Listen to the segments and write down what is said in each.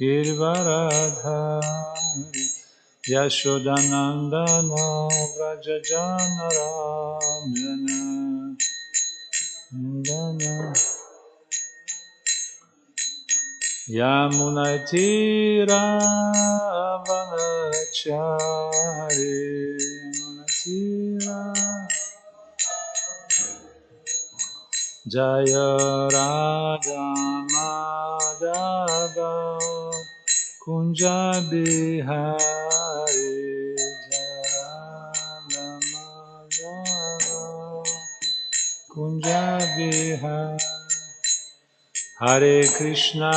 Girvaradhari Yashodanandana Vrajajanarandana Ndana Yamunatira Vanachari Yamunatira Jaya Radha Madhava Kunja Bihari Jaya Radha Madhava Kunja Bihari Hare Krishna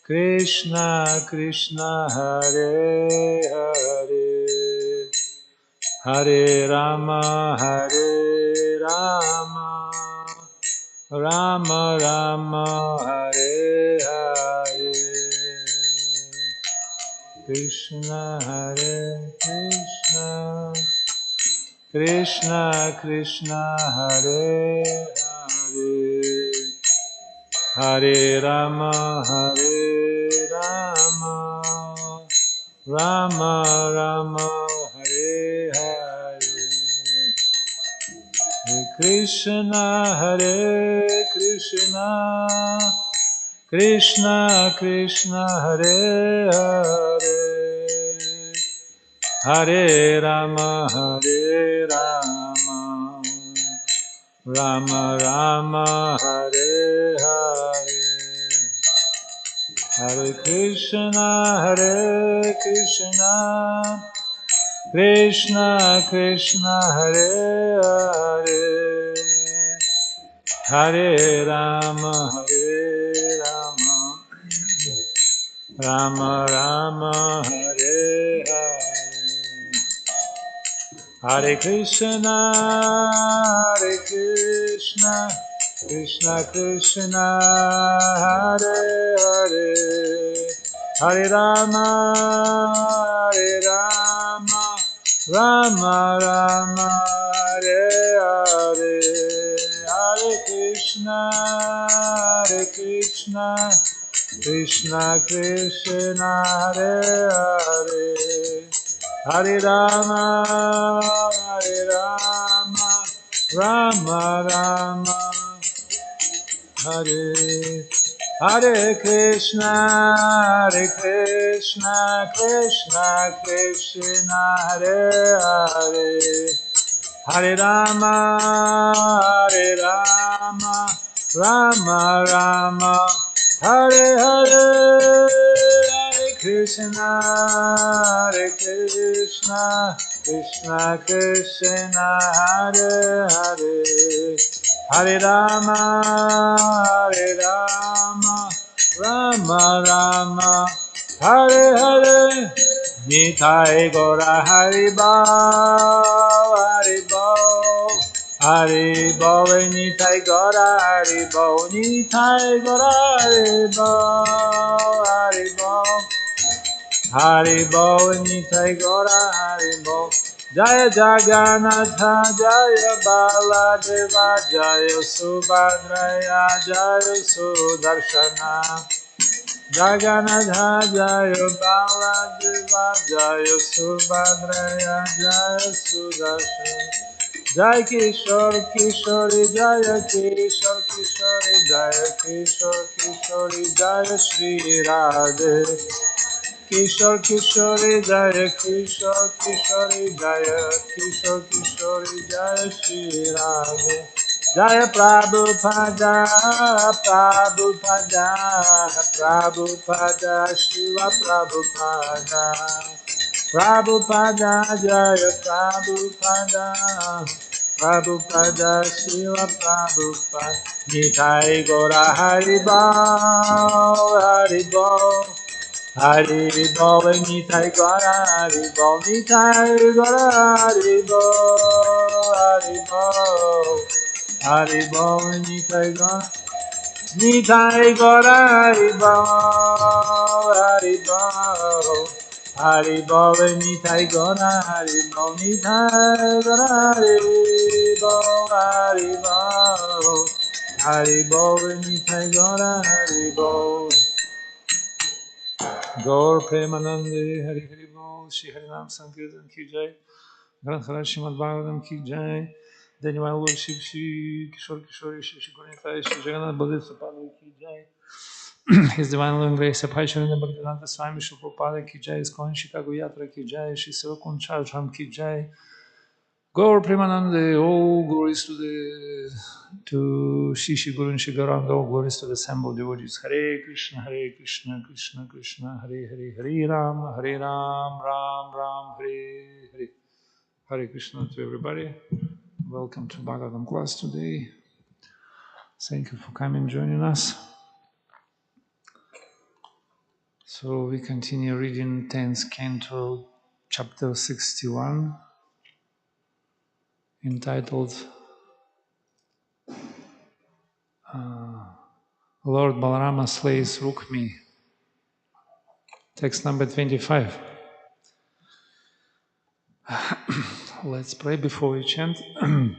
Krishna Krishna Hare Hare Hare Rama Rama Rama Hare Hare Krishna Hare Krishna Krishna Krishna Hare Hare Hare Rama Rama Rama Hare Hare Hare Krishna Krishna Krishna Hare Hare Hare Rama Rama Rama Hare Hare Hare Krishna Krishna Krishna Hare Hare Hare Rama Rama Rama Hare Hare Hare Krishna Krishna Krishna Hare Hare Hare Rama Rama Rama Hare Hare Hare Krishna Krishna Krishna Hare Hare Hare Rama Rama Rama Hare Hare Krishna Krishna Krishna Hare Hare Hare Rama Rama Rama Hare Hare Hare Krishna Krishna Krishna Hare Hare Hare Rama Rama Rama Hare Hare Nitai Gora Haribo Nitai Gora Haribo Nitai Gora Haribo Nitai Gora Haribo Jaya Jagannatha Jaya Baladeva Jaya Subhadraya Jaya Sudarshana Jagannatha Jaya Baladeva Jaya Subhadraya Jaya Sudarshana Jai Kishore Kishori Jaya Kishore Kishori Jaya Kishore Kishori Jaya Shri Radhe Kishore Kishori Jaya Kishore Kishori Jaya Kishore Kishori Jaya Shri Radhe Jaya Prabhupada Shiva Prabhupada Jaya Prabhupada Shiva Prabhupada Nitai Gora Haribo Nitai Gora Haribo Nitai Gora Haribo Nitai Gora Nitai Gora Haribo Nitai Gora Haribo Nitai Gora Haribo Nitai Gora Haribo Gaur Premanande Hari Haribo Shri Harinam Sankirtan Ki Jai Granthara Srimad Bhagavatam Ki Jai Divine Lord Shri Kishore Kishore Shri Gauranitai Shri Jagannath Baladev Padre Ki Jai His Divine Lord Grace Abhayacharya Bhaktivedanta Swami Shri Prabhupada Ki Jai Iskon Chicago Yatra Ki Jai Shri Sevakun Chajram Ki Jai Gaur Premanande, all glories to Shishi Guru and Shigaranga, all glories to the assembled devotees. Hare Krishna, Krishna Krishna, Hare Hare, Hare Ram, Ram Ram, Hare Hare. Hare Krishna to everybody. Welcome to Bhagavatam class today. Thank you for coming and joining us. So we continue reading 10th canto, chapter 61, entitled Lord Balarama slays Rukmi. Text number 25. Let's pray before we chant. Om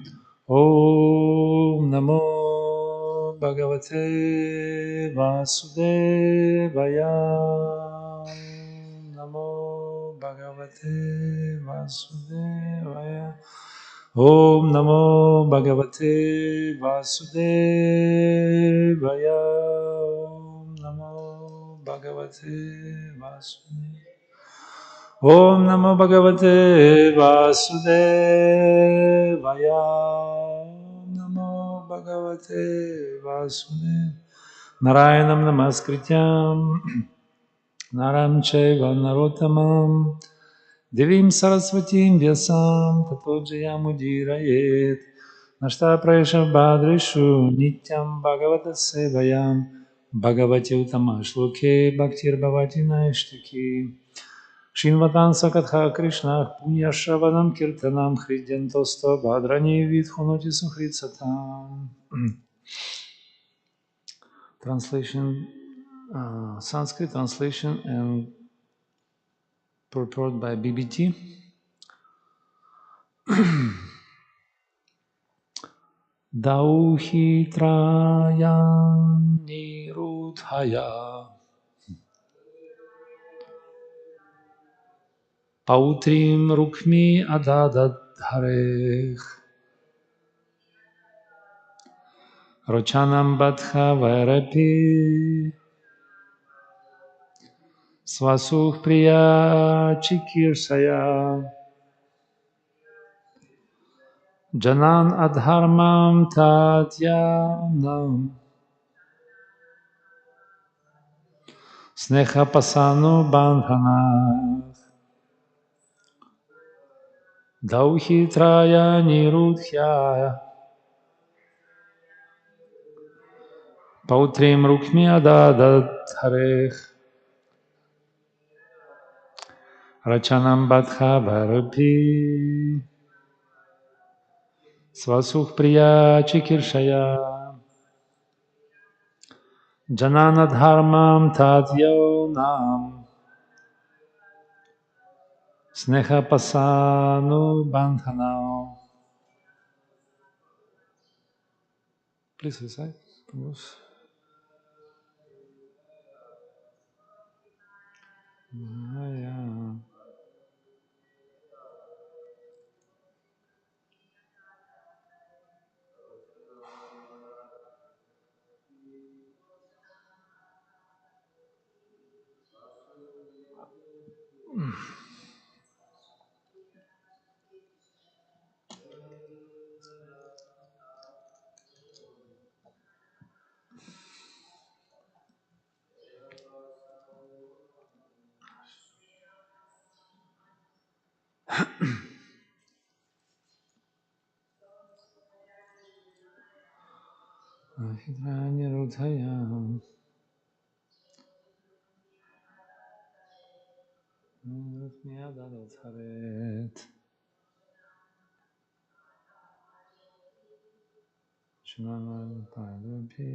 Namo Bhagavate Vasudevaya. Namo Bhagavate Vasudevaya. Om Namo Bhagavate Vasudevaya. Om Namo Bhagavate Vasudevaya. Om Namo Bhagavate Vasudevaya. Om Namo Bhagavate Vasudevaya. Narayanam Namaskrityam Naram Chaiva Narottamam Devim Saraswatim Vyasam Tato Jayamudhirayet Nashta Prayasha Bhadrishu Nityam Bhagavata Sevayam Bhagavati Uttama Shloke Bhaktir Bhavati Naishtaki Shinvatan Sakatha Krishna Punya Shravanam Kirtanam Hridyantosta Bhadrani Vidhunoti Suhritsatam. Translation, Sanskrit translation and purport by BBT. Dauhitrayan Nirudhaya Pautrim Rukmi Adadadharech Rochanam Badha Vairapi Swasuh Priya Chikirsaya Janan Adharmam Tatyanam Sneha Pasano Bandhana Dauhitraya Nirudhya Pautrim Rukmi Adadadharech Rachanam Badha Vairapi Swasuh Priya Chikirshaya Jananadharmam Tatyonam Sneha Pasanu Bandhanao. Please recite. Nirudhaya Nirudhyadat Shnanan Padapi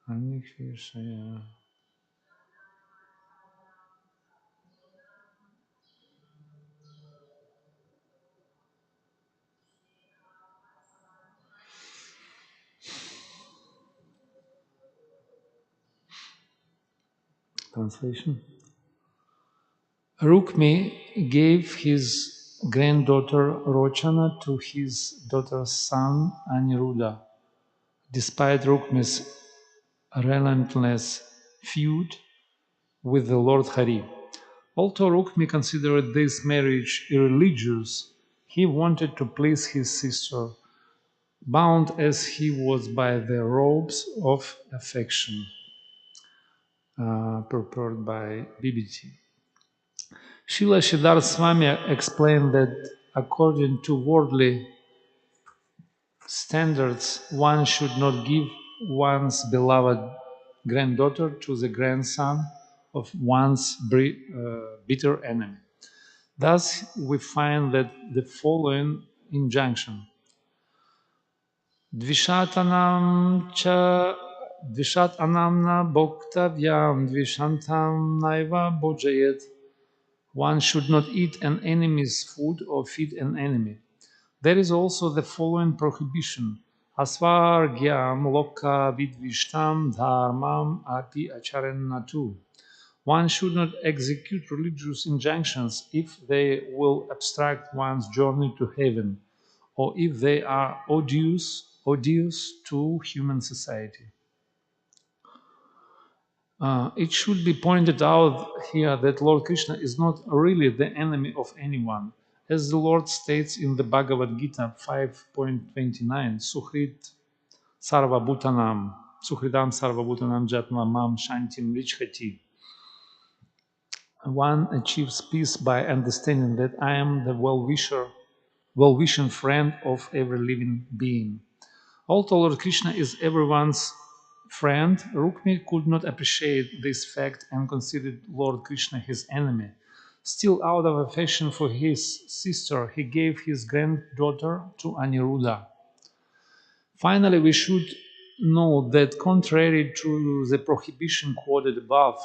Anikshaya Translation. Rukmi gave his granddaughter Rochana to his daughter's son Aniruddha. Despite Rukmi's relentless feud with the Lord Hari. Although Rukmi considered this marriage irreligious, he wanted to please his sister, bound as he was by the ropes of affection, prepared by BBT. Srila Siddhartha Swami explained that according to worldly standards, one should not give one's beloved granddaughter to the grandson of one's bitter enemy. Thus, we find that the following injunction: Dvishatanam cha Dvishatanamna bhoktavyam dvishantam naiva bhojayet. One should not eat an enemy's food or feed an enemy. There is also the following prohibition: Asvargyam loka vidvishtam dharmam api acharennatu. One should not execute religious injunctions if they will obstruct one's journey to heaven, or if they are odious to human society. It should be pointed out here that Lord Krishna is not really the enemy of anyone. As the Lord states in the Bhagavad Gita 5.29, Suhrit Sarva Bhutanam, Suhridam Sarva Bhutanam Jatma Mam Shantim Richhati. One achieves peace by understanding that I am the well-wishing friend of every living being. Although Lord Krishna is everyone's friend, Rukmi could not appreciate this fact and considered Lord Krishna his enemy. Still, out of affection for his sister, he gave his granddaughter to Aniruddha. Finally, we should note that contrary to the prohibition quoted above,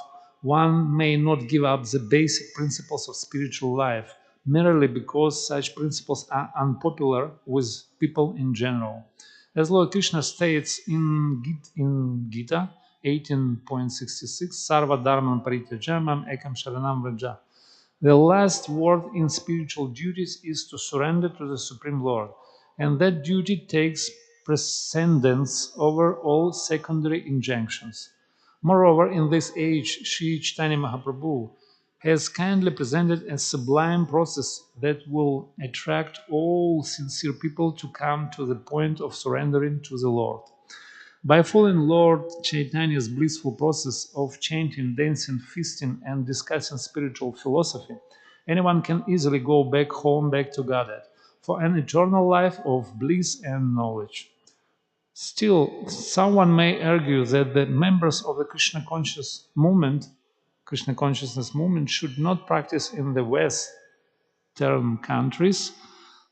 one may not give up the basic principles of spiritual life merely because such principles are unpopular with people in general. As Lord Krishna states in Gita 18.66, Sarva Dharman Parityaja Ekam Sharanam Vraja. The last word in spiritual duties is to surrender to the Supreme Lord, and that duty takes precedence over all secondary injunctions. Moreover, in this age, Sri Chaitanya Mahaprabhu has kindly presented a sublime process that will attract all sincere people to come to the point of surrendering to the Lord. By following Lord Chaitanya's blissful process of chanting, dancing, feasting, and discussing spiritual philosophy, anyone can easily go back home, back to Godhead, for an eternal life of bliss and knowledge. Still, someone may argue that the members of the Krishna consciousness movement, should not practice in the Western countries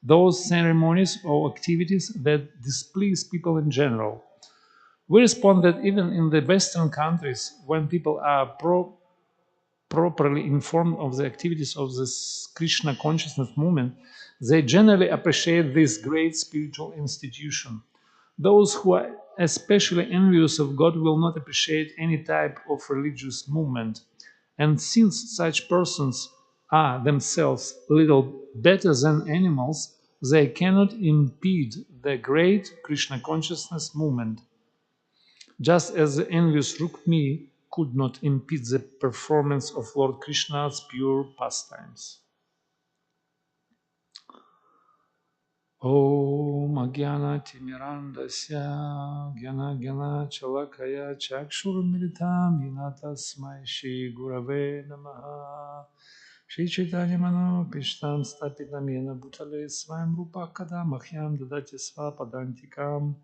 those ceremonies or activities that displease people in general. We respond that even in the Western countries, when people are properly informed of the activities of this Krishna consciousness movement, they generally appreciate this great spiritual institution. Those who are especially envious of God will not appreciate any type of religious movement. And since such persons are themselves little better than animals, they cannot impede the great Krishna consciousness movement, just as the envious Rukmi could not impede the performance of Lord Krishna's pure pastimes. Om Agyana Timirandasya Gyana Gyana Chalakaya Chakshurmilitam Yinatasmai Shri Gurave Namaha Shri Chaitanya Mano Pishtam Stapitam Yena Bhutale Svayam Rupa Kadamahyam Dadati Svapadantikam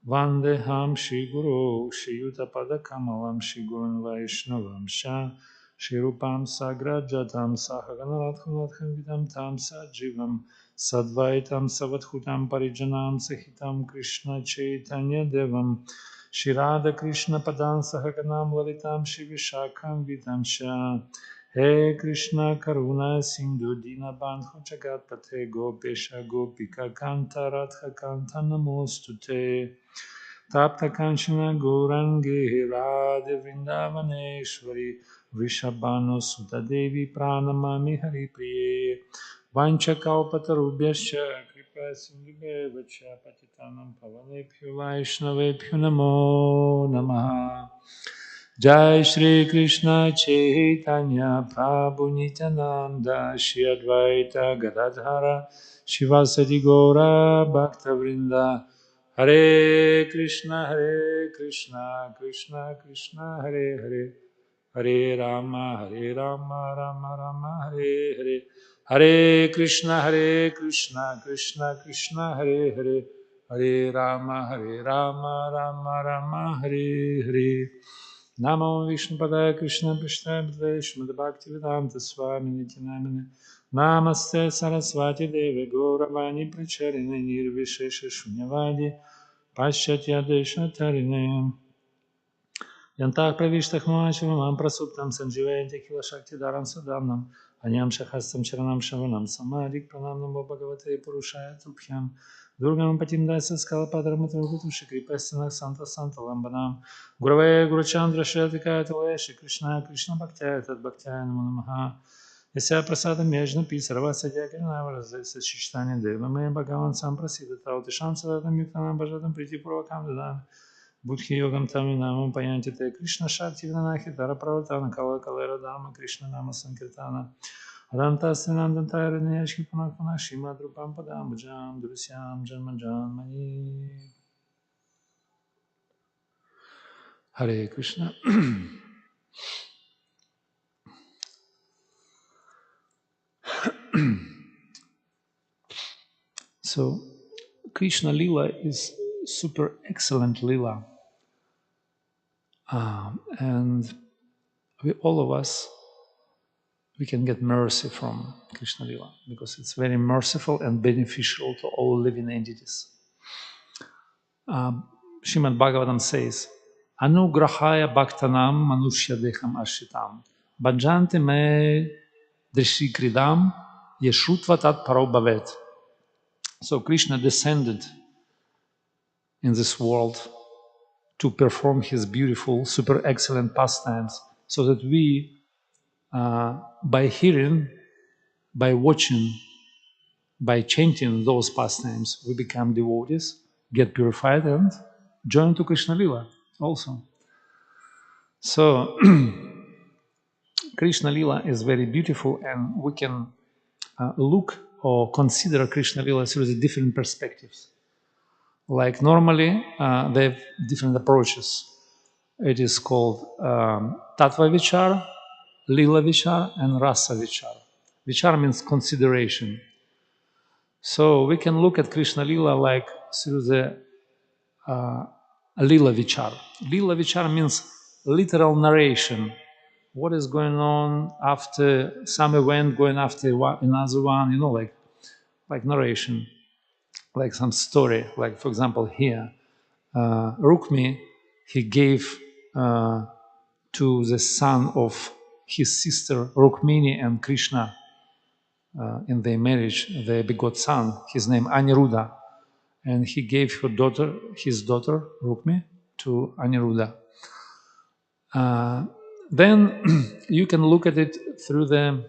Vandeham Shri Guru Shri Yuta Kamalam Shri Gurun Vaishnavam Sha Shri Rupam Sagrajatam Sahaganarathanathan Vidam Tam Sajivam Sadvaitam Savadhutam Parijanam Sahitam Krishna Chaitanya Devam Shri Radha Krishna Padan Sahaganam Lalitam Shri Vishakam Vidam Sha He Krishna Karuna Sindhu Dinabandhu Jagatpate Gopesha Gopika Kanta Radha Kanta Namostute Tapta Kanchana Gourangi Radhe Vrindavaneshwari Vrishabhanu Sutta Devi Pranamami Hari Priye Vancha Kalpatarubhyascha Kripa Sindhubheva-cha Patitanam Pavanebhyo Vaishnavebhyo Namo Namaha. Jai Shri Krishna Chaitanya Prabhu Nityananda Shri Advaita Gadadhara Shivasati Gaura Bhakta Vrinda. Hare Krishna Krishna Krishna Hare Hare, Hare Rama Rama Rama Hare Hare, Hare Krishna Krishna Krishna Hare Hare, Hare Rama Rama Rama Hare Hare. Namo Vishnu Padaya Krishna Prishna Bhakti Bhaktivedanta Swami Niti Namine. Namaste Saraswati Deve Gauravani Pracharine Nirvishesha Shunyavadi Paschatya Deshatarine. Yantah Pravishta Hmachivamam Prasuptam Sanjivayanti Kila Shakti Dharam Sadamnam Anyam Shahastam Charanam Shavanam Samadik Pranam Namo Bhagavate Purushaya Tubhyam Durgam Patim Dasa Skalapadram Utu Shikri Pesana Santa Santa Lambanam Gurave Guruchandra Shratika Tale Shri Krishna Krishna Bhaktya Tad Bhaktya Namo Namaha Yasya Prasadam Yajna Pisarva Sadya Kirnavarazya Sishitanya Devame Bhagavan Samprasida Tautisham Sadam Yuktanam Bhajatam Priti Purvakam Dadam Будхи йогам тами намам паянтите Кришна Шакти Винанахи Дара Праватана Кала Калера Дама Кришна Нама Санкиртана Аданта Синанданта Раняшки Панакана Шима Друпам Падам Баджам Друсям Джанмаджан Мани. Hare Krishna. So Krishna Lila is super excellent Lila. And all of us, we can get mercy from Krishna Lila because it's very merciful and beneficial to all living entities. Srimad Bhagavatam says, Anugrahaya bhaktanam manushya deham ashitam bhajante me drishikridam yeshutva tat paro bhavet. So Krishna descended in this world to perform his beautiful, super excellent pastimes so that we, by hearing, by watching, by chanting those pastimes, we become devotees, get purified, and join to Krishna Lila also. So Krishna Lila is very beautiful, and we can look or consider Krishna Lila through the different perspectives. Like normally, they have different approaches. It is called Tattva Vichar, Lila Vichar, and Rasa Vichar. Vichar means consideration. So we can look at Krishna Lila like through the Lila Vichar. Lila Vichar means literal narration. What is going on after some event, going after another one, you know, like narration, like some story. Like, for example, here, Rukmi, he gave to the son of his sister Rukmini and Krishna in their marriage, they begot son, his name Aniruddha. And he gave his daughter Rukmi to Aniruddha. Then you can look at it through the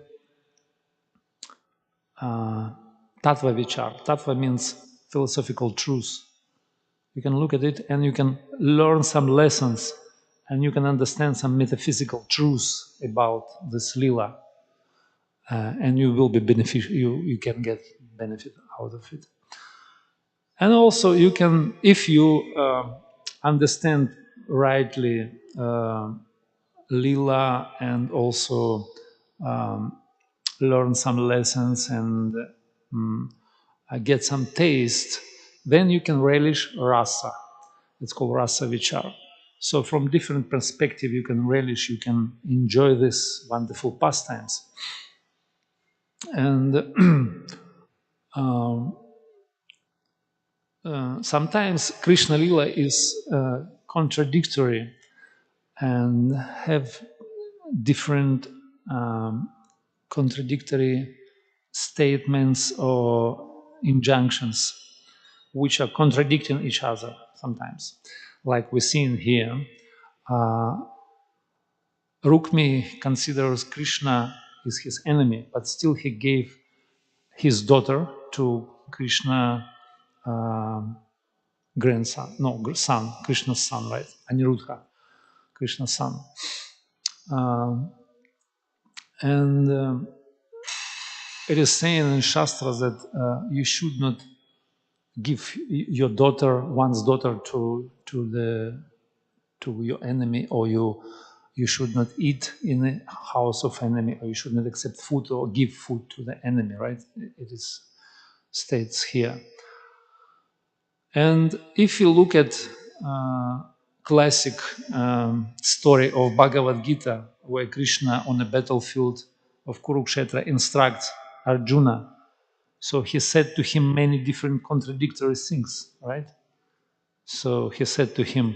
Tattva Vichar. Tattva means philosophical truth. You can look at it and you can learn some lessons and you can understand some metaphysical truths about this lila. And you will be beneficial, you can get benefit out of it. And also you can, if you understand rightly lila and also learn some lessons and get some taste, then you can relish rasa. It's called rasa vichar. So from different perspective, you can relish, you can enjoy this wonderful pastimes. And sometimes Krishna Lila is contradictory and have different contradictory statements or injunctions which are contradicting each other sometimes. like we see in here, Rukmi considers Krishna is his enemy, but still he gave his daughter to Krishna grandson, no, son, Krishna's son, right? Aniruddha, Krishna's son. And it is saying in Shastra that you should not give your daughter, one's daughter, to your enemy, or you should not eat in the house of enemy, or you should not accept food or give food to the enemy, right? It is states here. And if you look at classic story of Bhagavad Gita, where Krishna on the battlefield of Kurukshetra instructs Arjuna, so he said to him many different contradictory things, right? So he said to him,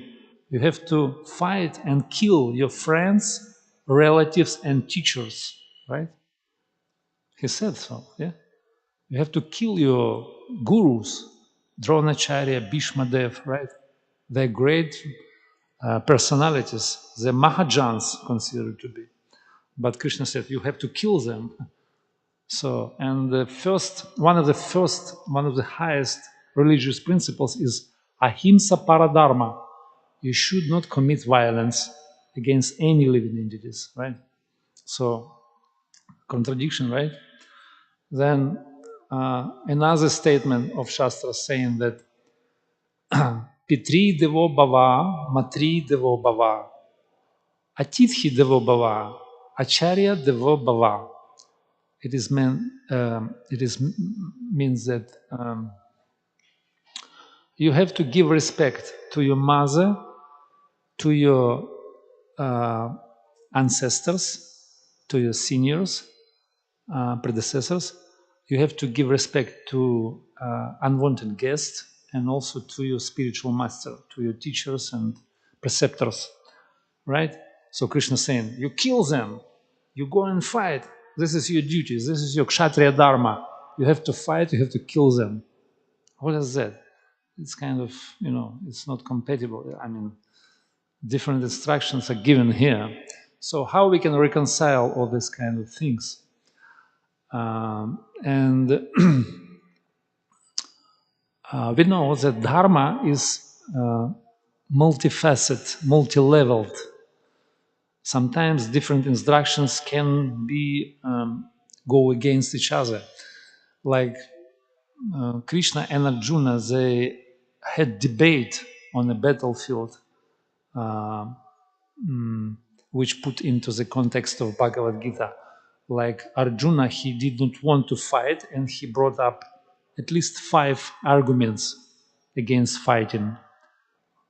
you have to fight and kill your friends, relatives, and teachers, right? He said so, yeah? You have to kill your gurus, Dronacharya, Bhishmadev, right? They're great personalities, the Mahajans considered to be. But Krishna said, you have to kill them. So, and one of the highest religious principles is ahimsa paradharma. You should not commit violence against any living entities, right? So, contradiction, right? Then another statement of Shastra saying that Pitri devo bhava, matri devo bhava, atidhi devo bhava, acharya devo bhava. It means that you have to give respect to your mother, to your ancestors, to your seniors, predecessors. You have to give respect to unwanted guests, and also to your spiritual master, to your teachers and preceptors, right? So Krishna is saying, you kill them, you go and fight. This is your duty. This is your kshatriya dharma. You have to fight, you have to kill them. What is that? It's kind of, it's not compatible. I mean, different instructions are given here. So how we can reconcile all these kind of things? And we know that dharma is multifaceted, multi-leveled. Sometimes different instructions can be go against each other. Like Krishna and Arjuna, they had debate on the battlefield, which put into the context of Bhagavad Gita. Like Arjuna, he did not want to fight, and he brought up at least 5 arguments against fighting.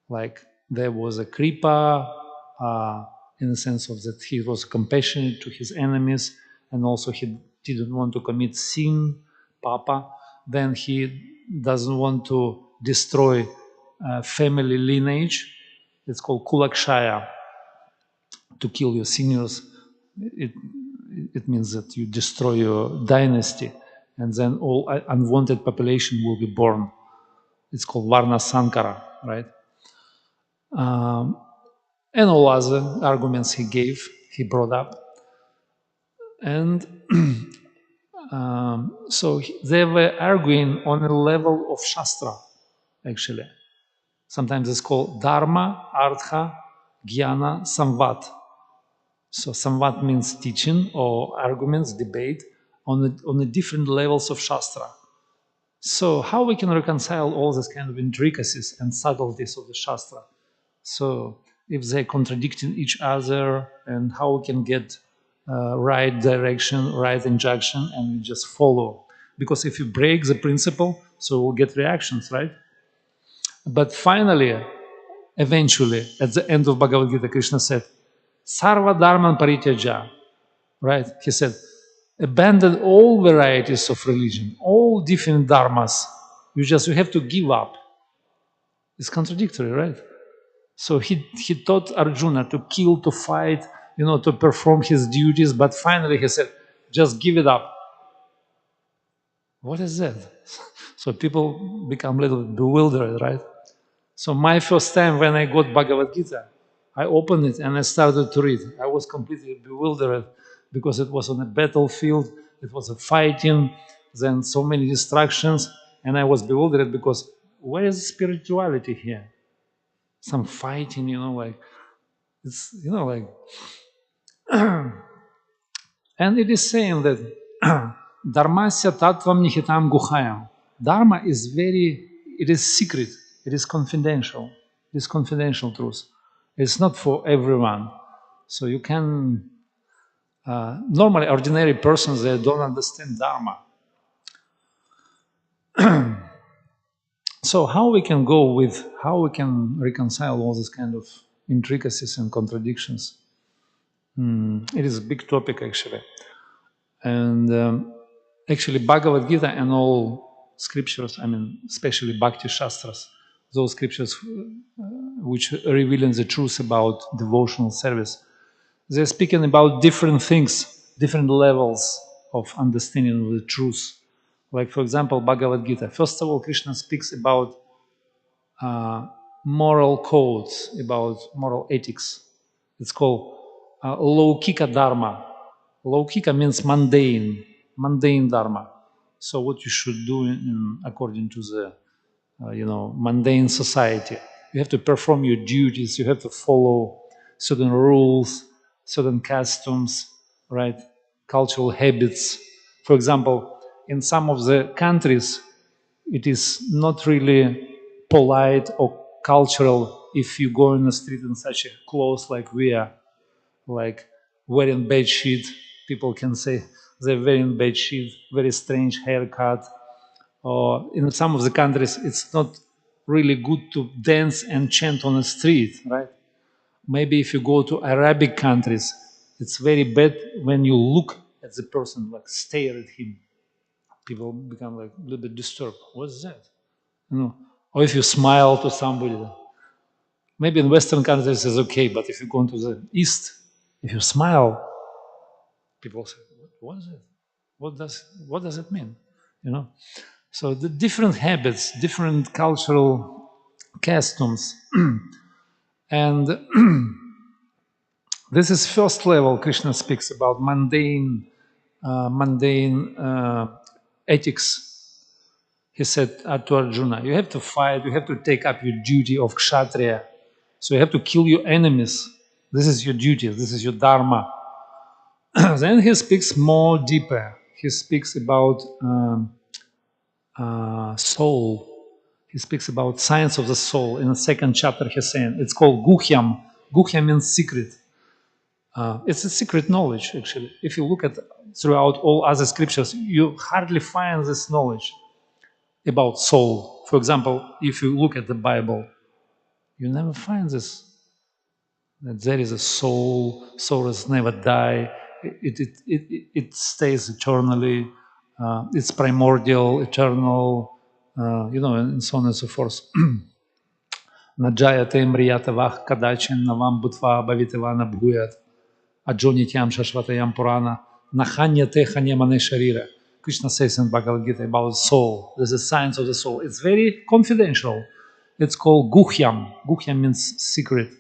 Like there was a kripa, in the sense of that he was compassionate to his enemies, and also he didn't want to commit sin, papa. Then he doesn't want to destroy family lineage. It's called kulakshaya, to kill your seniors. It means that you destroy your dynasty, and then all unwanted population will be born. It's called varna sankara, right? And all other arguments he brought up. And so they were arguing on a level of Shastra, actually. Sometimes it's called Dharma, Artha, Jnana, Samvat. So Samvat means teaching or arguments, debate on the different levels of Shastra. So how we can reconcile all these kind of intricacies and subtleties of the Shastra? So if they're contradicting each other, and how we can get right direction, right injunction, and we just follow. Because if you break the principle, so we'll get reactions, right? But finally, eventually, at the end of Bhagavad Gita, Krishna said, Sarva Dharman Parityaja, right? He said, abandon all varieties of religion, all different dharmas. You have to give up. It's contradictory, right? So he taught Arjuna to kill, to fight, to perform his duties, but finally he said, just give it up. What is that? So people become a little bit bewildered, right? So my first time when I got Bhagavad Gita, I opened it and I started to read. I was completely bewildered because it was on a battlefield, it was a fighting, then so many distractions, and I was bewildered because where is spirituality here? Some fighting, like it's like and it is saying that dharmasya tattvam nihitam guhayam. Dharma is it is secret, it is confidential, it is confidential truth. It's not for everyone. So you can, normally ordinary persons, they don't understand dharma. So how we can reconcile all these kind of intricacies and contradictions? It is a big topic actually. And actually Bhagavad Gita and all scriptures, especially Bhakti Shastras, those scriptures which revealing the truth about devotional service, they're speaking about different things, different levels of understanding of the truth. Like, for example, Bhagavad Gita. First of all, Krishna speaks about moral codes, about moral ethics. It's called Laukika Dharma. Laukika means mundane Dharma. So what you should do according to the mundane society. You have to perform your duties, you have to follow certain rules, certain customs, right? Cultural habits. For example, in some of the countries, it is not really polite or cultural if you go in the street in such a clothes like we are, like wearing bed sheet. People can say they're wearing bed sheet, very strange haircut, or in some of the countries it's not really good to dance and chant on the street, right? Maybe if you go to Arabic countries, it's very bad when you look at the person, like stare at him. People become like a little bit disturbed. What's that? Or if you smile to somebody. Maybe in Western countries it's okay, but if you go to the East, if you smile, people say, "What is it? What does it mean?" So the different habits, different cultural customs, and this is first level. Krishna speaks about mundane ethics. He said to Arjuna, "You have to fight. You have to take up your duty of kshatriya. So you have to kill your enemies. This is your duty. This is your dharma." Then he speaks more deeper. He speaks about soul. He speaks about science of the soul. In the second chapter, he's saying it's called guhyam. Guhyam means secret. It's a secret knowledge, actually. If you look at throughout all other scriptures, you hardly find this knowledge about soul. For example, if you look at the Bible, you never find this, that there is a soul, souls never die, it stays eternally, it's primordial, eternal, and so on and so forth. Наджаяте мрията вах кадачен навам бутва бавитевана бхуят аджонитям shashvatayam purana nahanyate hanyamane sharira. Krishna says in Bhagavad Gita about soul. There's a science of the soul. It's very confidential. It's called guhyam. Guhyam means secret.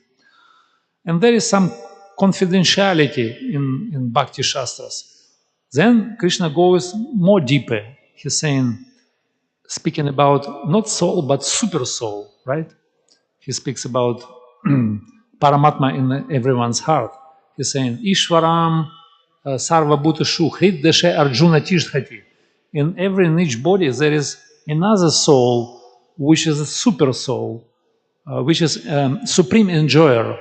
And there is some confidentiality in Bhakti Shastras. Then Krishna goes more deeper. He's saying, speaking about not soul, but super soul, right? He speaks about Paramatma in everyone's heart. He's saying, Ishwaram sarva bhutashu hriddeshe arjuna tishdhati. In each body there is another soul, which is a super soul, which is supreme enjoyer.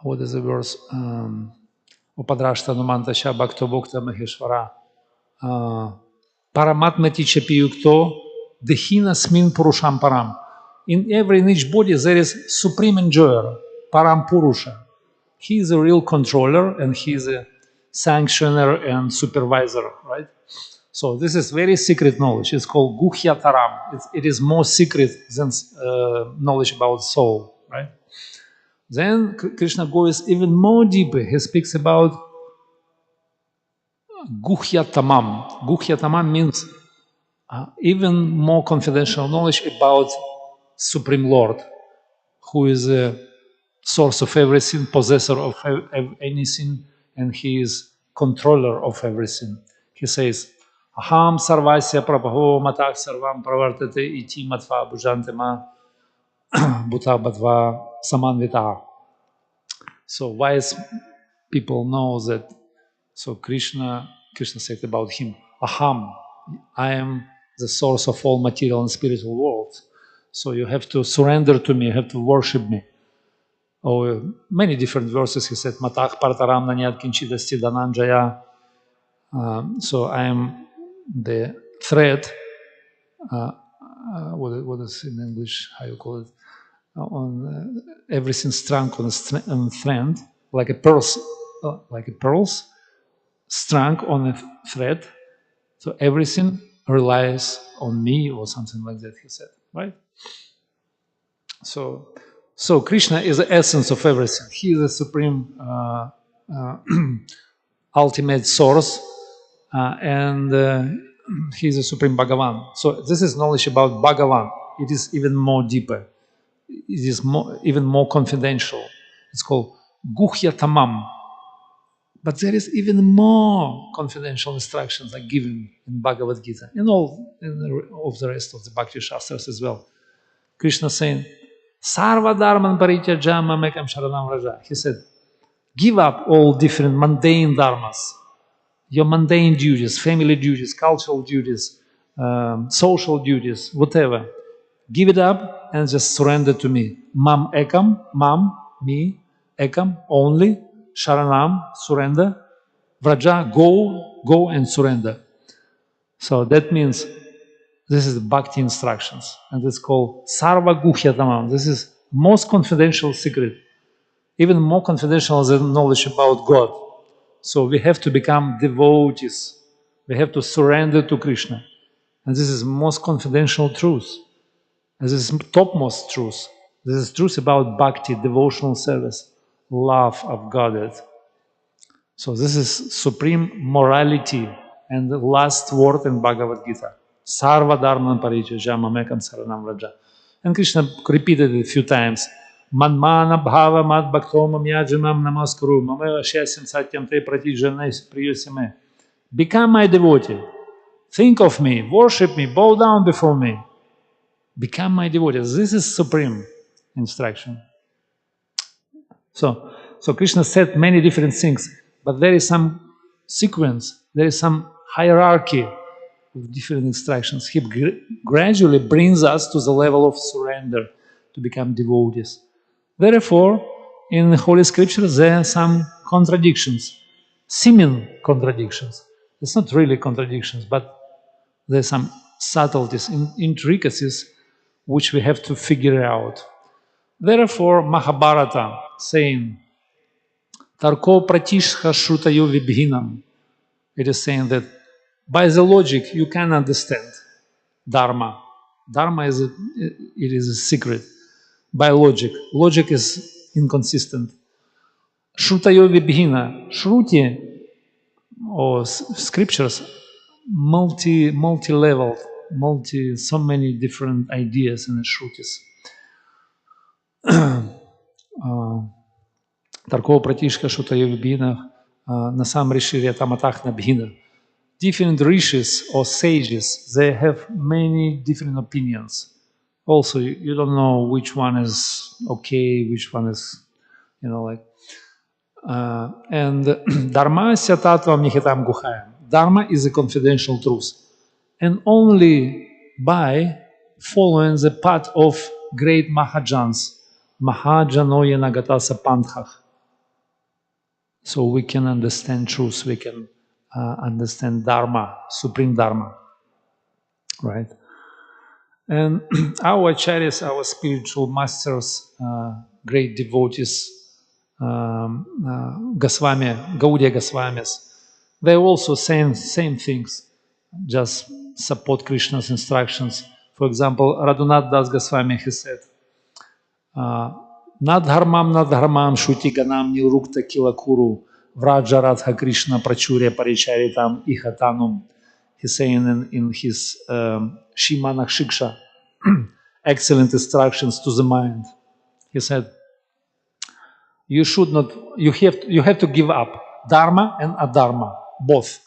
What is the verse? Upadrashta numanta sha bhakto bhukta maheshvara. Paramatmati chapiyukto dehina smin purusham param. In each body there is supreme enjoyer, param purusha. He is a real controller and he is a sanctioner and supervisor, right? So this is very secret knowledge. It's called guhya taram. It is more secret than knowledge about soul, right? Then Krishna goes even more deeper. He speaks about guhya tamam. Guhya tamam means even more confidential knowledge about Supreme Lord, who is the source of everything, possessor of anything, and he is controller of everything. He says, Aham sarvasya prabhavo matak sarvam pravartate iti matva bhujante ma bhuta bhatva samanvita. So wise people know that. So Krishna said about him, Aham, I am the source of all material and spiritual worlds. So you have to surrender to me, you have to worship me. Or many different verses he said, Matach partaram nanyat kinchidasti dananjaya. So I am the thread, what is in English, how you call it, on everything strung on a thread, like a pearls, strung on a thread. So everything relies on me, or something like that, he said, right? So Krishna is the essence of everything. He is the supreme ultimate source, and he is the supreme Bhagavan. So this is knowledge about Bhagavan. It is even more deeper. It is even more confidential. It's called Guhya Tamam. But there is even more confidential instructions are given in Bhagavad Gita, and all of the rest of the Bhakti Shastras as well. Krishna saying, Sarva dharman parityajya mamekam sharanam vraja. He said, give up all different mundane dharmas, your mundane duties, family duties, cultural duties, social duties, whatever. Give it up and just surrender to me. Mam ekam, mam, me, ekam, only, sharanam, surrender, vraja, go and surrender. So that means this is the bhakti instructions, and it's called Sarva Guhya Tamam. This is most confidential secret, even more confidential than knowledge about God. So we have to become devotees. We have to surrender to Krishna. And this is most confidential truth. And this is topmost truth. This is truth about bhakti, devotional service, love of Godhead. So this is supreme morality and the last word in Bhagavad Gita. Sarva dharman parityajya mamekam saranam vraja. And Krishna repeated it a few times. Manmana bhava mad bhakto mamyajamam namaskuru mameva shyasim satyam te pratijjanai priyasime. Become my devotee. Think of me, worship me, bow down before me. Become my devotee. This is supreme instruction. So Krishna said many different things, but there is some sequence, there is some hierarchy of different instructions. He gradually brings us to the level of surrender, to become devotees. Therefore, in the Holy Scriptures, there are some contradictions, seeming contradictions. It's not really contradictions, but there are some subtleties, intricacies, which we have to figure out. Therefore, Mahabharata saying, Tarko pratishha shrutayo vibhinam. It is saying that by the logic you can understand Dharma. Dharma is a secret. By logic. Logic is inconsistent. Shrutayo vibhina. Shruti, or scriptures, multi-level, so many different ideas in the Shrutis. Tarko pratishka shutayo vibhina. Nasam rishirya tamatachna bhina. Different rishis or sages, they have many different opinions. Also, you don't know which one is okay, which one is, like. And Dharma tattvam nihitam guhayam. Dharma is a confidential truth. And only by following the path of great Mahajans, Mahajanoya Nagatasa Panthach, so we can understand truth, we can understand Dharma, Supreme Dharma, right? And our acharyas, our spiritual masters, great devotees, Goswami, Gaudiya Goswamis, they also saying same things, just support Krishna's instructions. For example, Radhunath Das Goswami, he said, Nadharmam shuti ganam nirukta kilakuru vraja radha Krishna prachurya paricharitam ihatanum He's saying in his Shimana Shiksha, excellent instructions to the mind. He said, you should not, you have to give up dharma and adharma, both.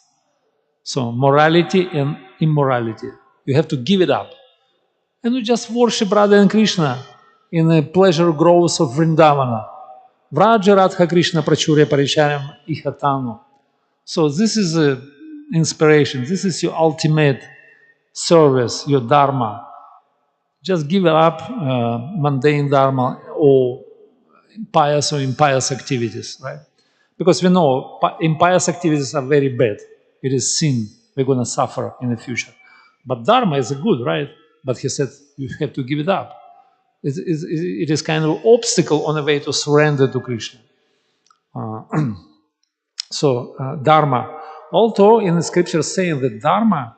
So morality and immorality. You have to give it up. And you just worship Radha and Krishna in the pleasure groves of Vrindavana. Vraja Radha Krishna Prachurya Paricharyam Ihatanu. So this is a inspiration. This is your ultimate service, your dharma. Just give up mundane dharma or pious or impious activities, right? Because we know impious activities are very bad. It is sin. We're going to suffer in the future. But dharma is good, right? But he said you have to give it up. It is kind of obstacle on the way to surrender to Krishna. Dharma. Although in the scriptures saying that dharma,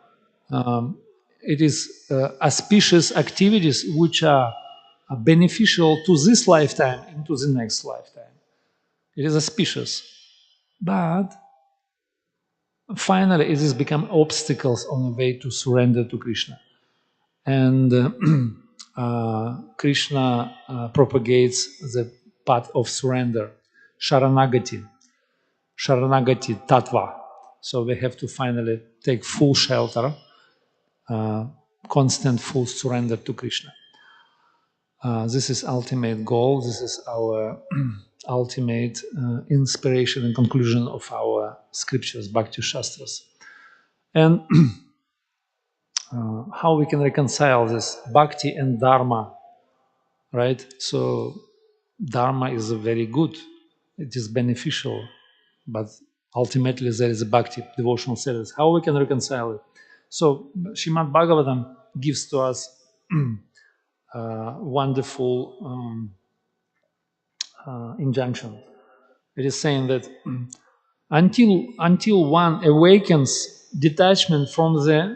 it is auspicious activities which are beneficial to this lifetime and to the next lifetime. It is auspicious. But finally, it has become obstacles on the way to surrender to Krishna. And Krishna propagates the path of surrender, Sharanagati Tattva. So we have to finally take full shelter, constant full surrender to Krishna. This is ultimate goal. This is our ultimate inspiration and conclusion of our scriptures, Bhakti Shastras. And how we can reconcile this Bhakti and Dharma, right? So Dharma is very good. It is beneficial, but ultimately there is a Bhakti, devotional service. How we can reconcile it? So Srimad Bhagavatam gives to us wonderful injunction. It is saying that until one awakens detachment from the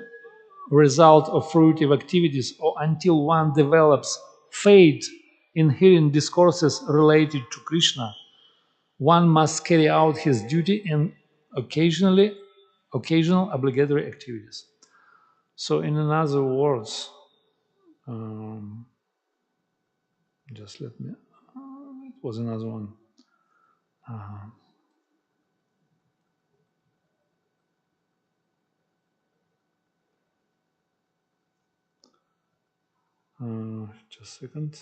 result of fruitive activities, or until one develops faith in hearing discourses related to Krishna, one must carry out his duty and occasional obligatory activities. So, in other words, just let me. It was another one. Just a second.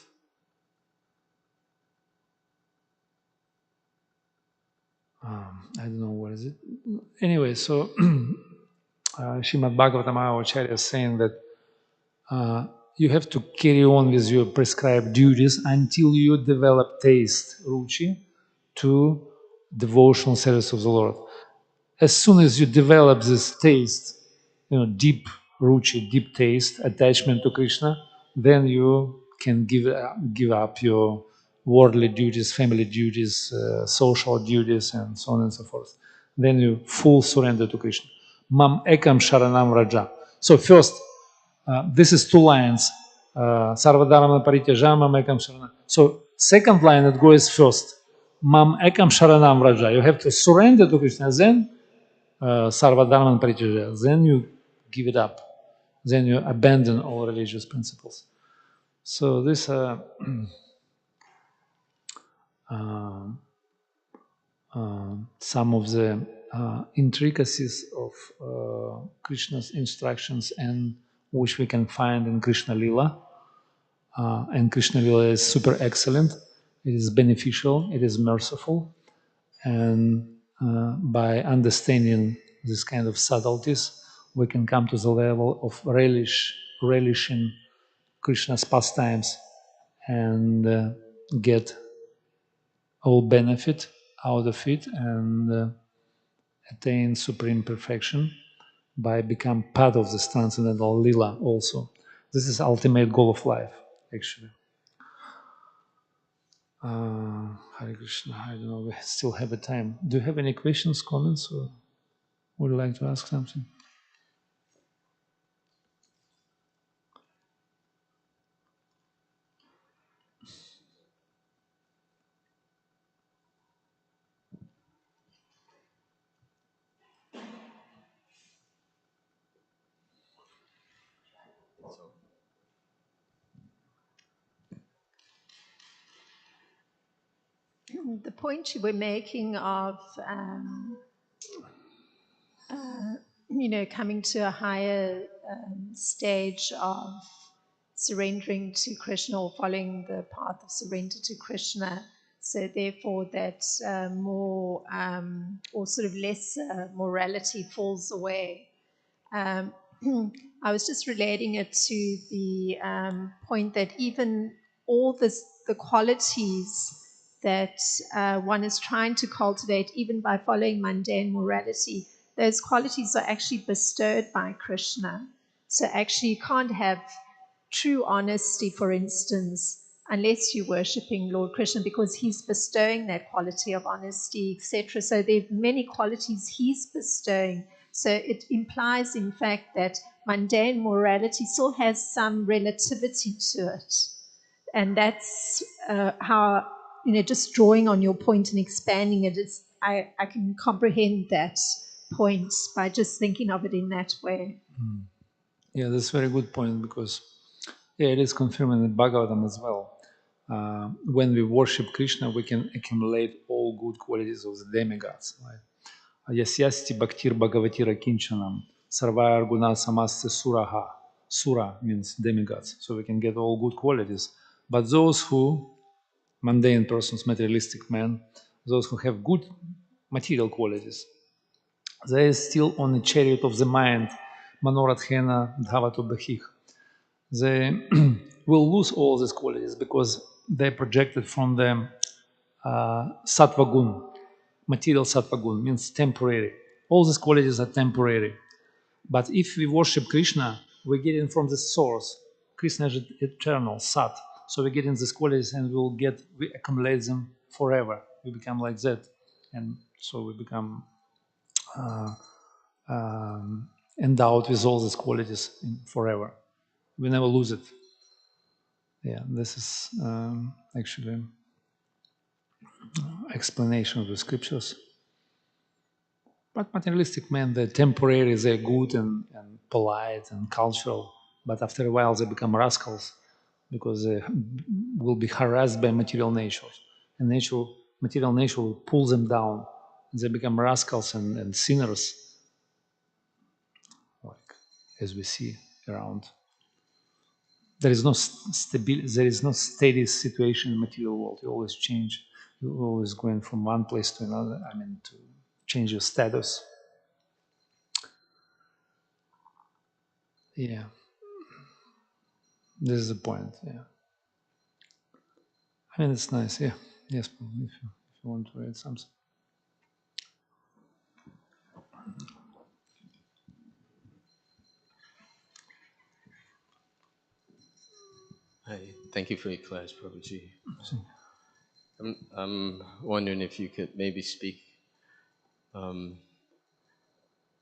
I don't know what is it. Anyway, so Srimad Bhagavatam Acharya is saying that you have to carry on with your prescribed duties until you develop taste, ruchi, to devotional service of the Lord. As soon as you develop this taste, deep ruchi, deep taste, attachment to Krishna, then you can give up your worldly duties, family duties, social duties, and so on and so forth. Then you full surrender to Krishna. Mam ekam sharanam raja. So first, this is two lines. Sarvadharma parityaja mam ekam sharanam. So second line it goes first. Mam ekam sharanam raja. You have to surrender to Krishna. Then Sarvadharman Parityaja, then you give it up. Then you abandon all religious principles. So these are some of the intricacies of Krishna's instructions, and which we can find in Krishna Lila. And Krishna Lila is super excellent. It is beneficial. It is merciful. And by understanding this kind of subtleties, we can come to the level of relishing Krishna's pastimes and get all benefit out of it and attain supreme perfection by become part of this transcendental lila also. This is ultimate goal of life, actually. Hare Krishna, I don't know, we still have a time. Do you have any questions, comments, or would you like to ask something? The point you were making of, coming to a higher stage of surrendering to Krishna or following the path of surrender to Krishna. So therefore that more or sort of less morality falls away. I was just relating it to the point that even all the qualities that one is trying to cultivate, even by following mundane morality, those qualities are actually bestowed by Krishna. So actually you can't have true honesty, for instance, unless you're worshipping Lord Krishna, because he's bestowing that quality of honesty, etc. So there are many qualities he's bestowing. So it implies, in fact, that mundane morality still has some relativity to it. And that's how, just drawing on your point and expanding it, I can comprehend that point by just thinking of it in that way. Yeah, that's a very good point, because it is confirmed in the Bhagavatam as well. When we worship Krishna, we can accumulate all good qualities of the demigods. Right? Yasyasti bhaktir bhagavatira kinchanam sarvaya guna samaste suraha. Sura means demigods, so we can get all good qualities. But those who, mundane persons, materialistic men, those who have good material qualities, they are still on the chariot of the mind, manorathena dhavato bahih. They will lose all these qualities because they're projected from the sattva gun. Material sattva gun means temporary. All these qualities are temporary. But if we worship Krishna, we get in from the source. Krishna is eternal, Sat. So we get in these qualities and we accumulate them forever. We become like that. And so we become endowed with all these qualities forever. We never lose it. Yeah, this is actually explanation of the scriptures. But materialistic men, they're temporary, they're good and polite and cultural, but after a while they become rascals because they will be harassed by material nature. And material nature will pull them down. They become rascals and sinners, like as we see around. There is no stability. There is no steady situation in the material world. You always change. You're always going from one place to another. I mean, to change your status. Yeah, this is the point. Yeah, I mean, it's nice. Yeah, yes, if you want to read something. Hi, thank you for your class, Prabhuji. I'm wondering if you could maybe speak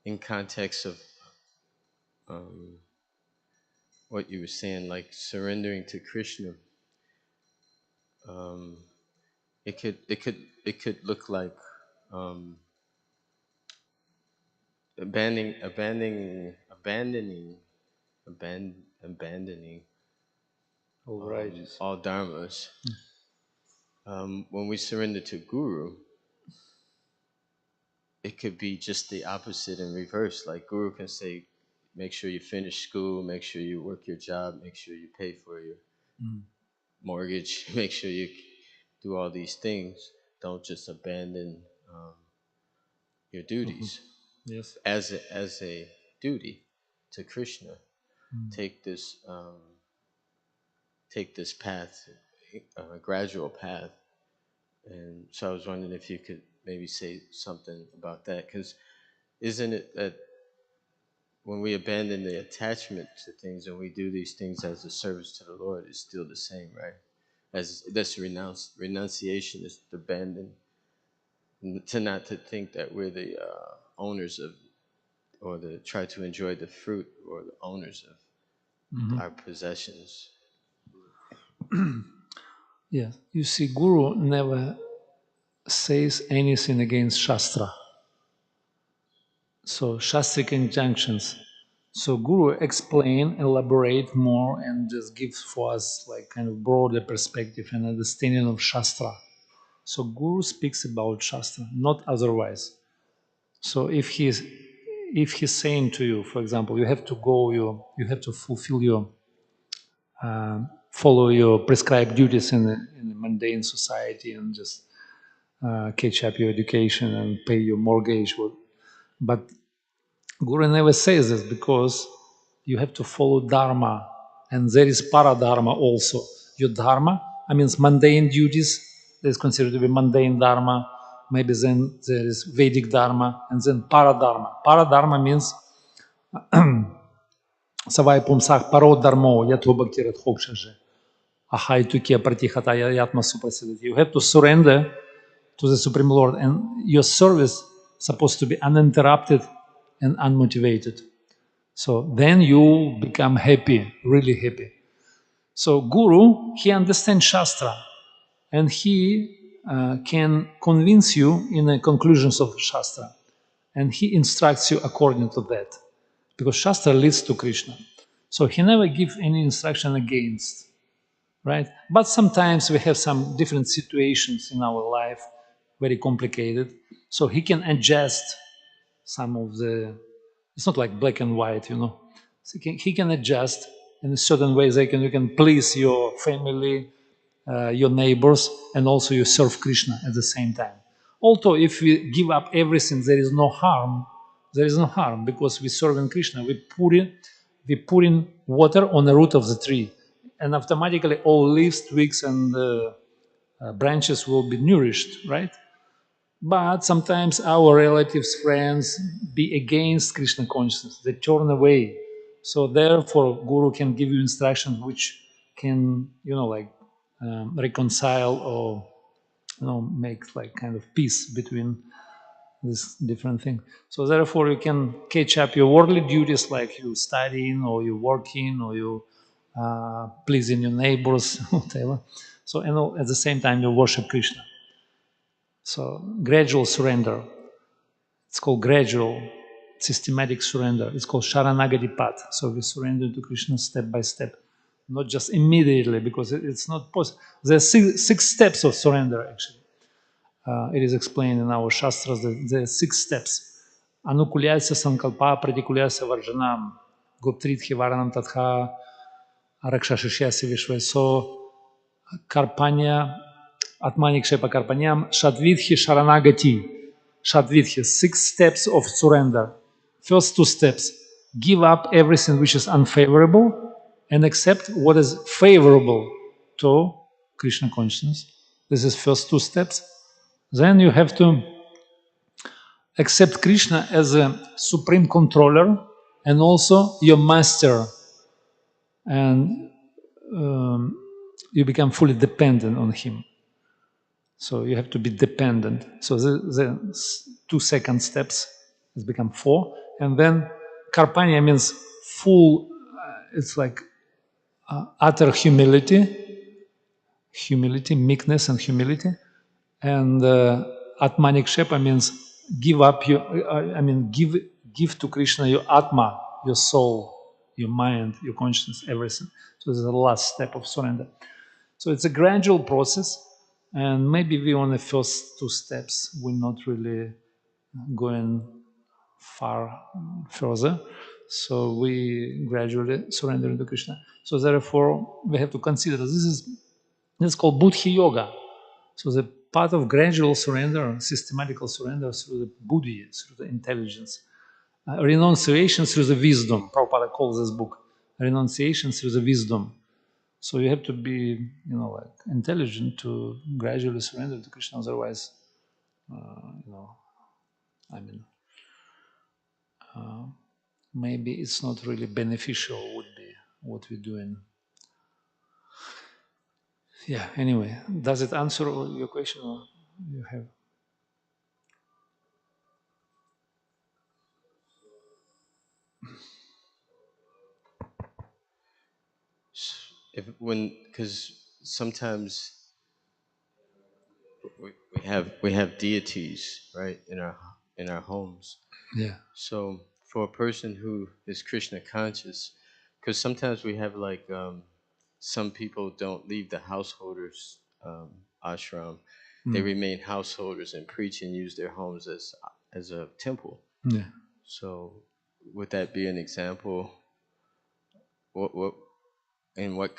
in context of what you were saying, like surrendering to Krishna. It could look like abandoning all dharmas. When we surrender to Guru, it could be just the opposite in reverse. Like Guru can say, make sure you finish school, make sure you work your job, make sure you pay for your mortgage, make sure you do all these things. Don't just abandon your duties. Yes. As a duty to Krishna, take this path, a gradual path. And so I was wondering if you could maybe say something about that, because isn't it that when we abandon the attachment to things and we do these things as a service to the Lord, it's still the same, right? As that's renunciation is to abandon, to not to think that we're the owners of, or to try to enjoy the fruit or the owners of our possessions. Yes, you see, Guru never says anything against Shastra. So Shastric injunctions So Guru explain, elaborate more, and just gives for us like kind of broader perspective and understanding of Shastra. So Guru speaks about Shastra, not otherwise. So if he's saying to you, for example, you have to go, you have to fulfill your follow your prescribed duties in the mundane society and just catch up your education and pay your mortgage. But Guru never says this because you have to follow Dharma, and there is Paradharma also. Your Dharma, I mean, mundane duties, that is considered to be mundane Dharma. Maybe then there is Vedic Dharma, and then Paradharma. Paradharma means Savai Pumsach Parodharmo Yato Bhaktirat Hokshaje. Ahai Tukia Pratihata Yatma Suprasidati. You have to surrender to the Supreme Lord, and your service supposed to be uninterrupted and unmotivated. So then you become happy, really happy. So Guru, he understands Shastra, and he can convince you in the conclusions of Shastra, and he instructs you according to that, because Shastra leads to Krishna. So he never gives any instruction against, right? But sometimes we have some different situations in our life, very complicated. So he can adjust some of the, it's not like black and white, So he can adjust in certain ways. You can please your family, your neighbors, and also you serve Krishna at the same time. Although if we give up everything, there is no harm. There is no harm because we serve in Krishna. We put in water on the root of the tree, and automatically all leaves, twigs, and branches will be nourished, right? But sometimes our relatives, friends be against Krishna consciousness. They turn away. So therefore, Guru can give you instructions which can, reconcile or, make like kind of peace between this different thing. So therefore, you can catch up your worldly duties like you studying or you working or you pleasing your neighbors, whatever. So and at the same time, you worship Krishna. So gradual surrender. It's called gradual, systematic surrender. It's called Sharanagati path. So we surrender to Krishna step by step, not just immediately, because it's not possible. There are six steps of surrender, actually. It is explained in our Shastras that there are 6 steps. Anukulyasya sankalpa pratikulyasya varjanam goptrithi varanam tatha arakshashishyasya vishvay. So Karpanya, Atmanikshepa Karpanyam, Shadvidhi Sharanagati. Shadvidhi, 6 steps of surrender. First 2 steps, give up everything which is unfavorable and accept what is favorable to Krishna consciousness. This is first 2 steps. Then you have to accept Krishna as a supreme controller and also your master, and you become fully dependent on him. So you have to be dependent. So the 2 second steps has become 4, and then Karpanya means full. It's like utter humility, meekness, and humility. And Atmanik Shepa means give up your. Give to Krishna your Atma, your soul, your mind, your consciousness, everything. So this is the last step of surrender. So it's a gradual process, and maybe we on the first 2 steps we're not really going far further. So we gradually surrender to Krishna. So therefore, we have to consider this is called Buddhi Yoga. So the part of gradual surrender, systematical surrender through the buddhi, through the intelligence, renunciation through the wisdom. Prabhupada calls this book renunciation through the wisdom. So you have to be, intelligent to gradually surrender to Krishna. Otherwise, I mean, maybe it's not really beneficial. Would be what we're doing. Yeah. Anyway, does it answer your question, or you have? Because sometimes we have deities, right, in our homes. Yeah. So for a person who is Krishna conscious, because sometimes we have like some people don't leave the householders ashram; they remain householders and preach and use their homes as a temple. Yeah. So, would that be an example? What and what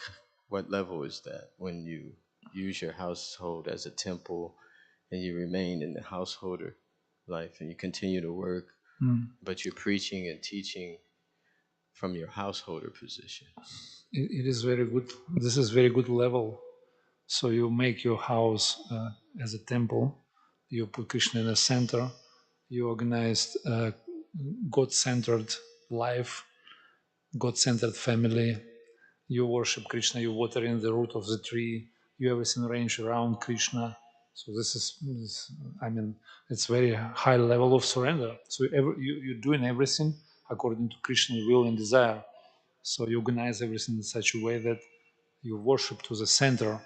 level is that when you use your household as a temple and you remain in the householder life and you continue to work, but you're preaching and teaching from your householder position? It is very good. This is very good level. So you make your house as a temple. You put Krishna in the center. You organized God-centered life, God-centered family. You worship Krishna. You water in the root of the tree. You everything arranged around Krishna. So this is, I mean, it's very high level of surrender. So you're doing everything according to Krishna's will and desire. So you organize everything in such a way that you worship to the center.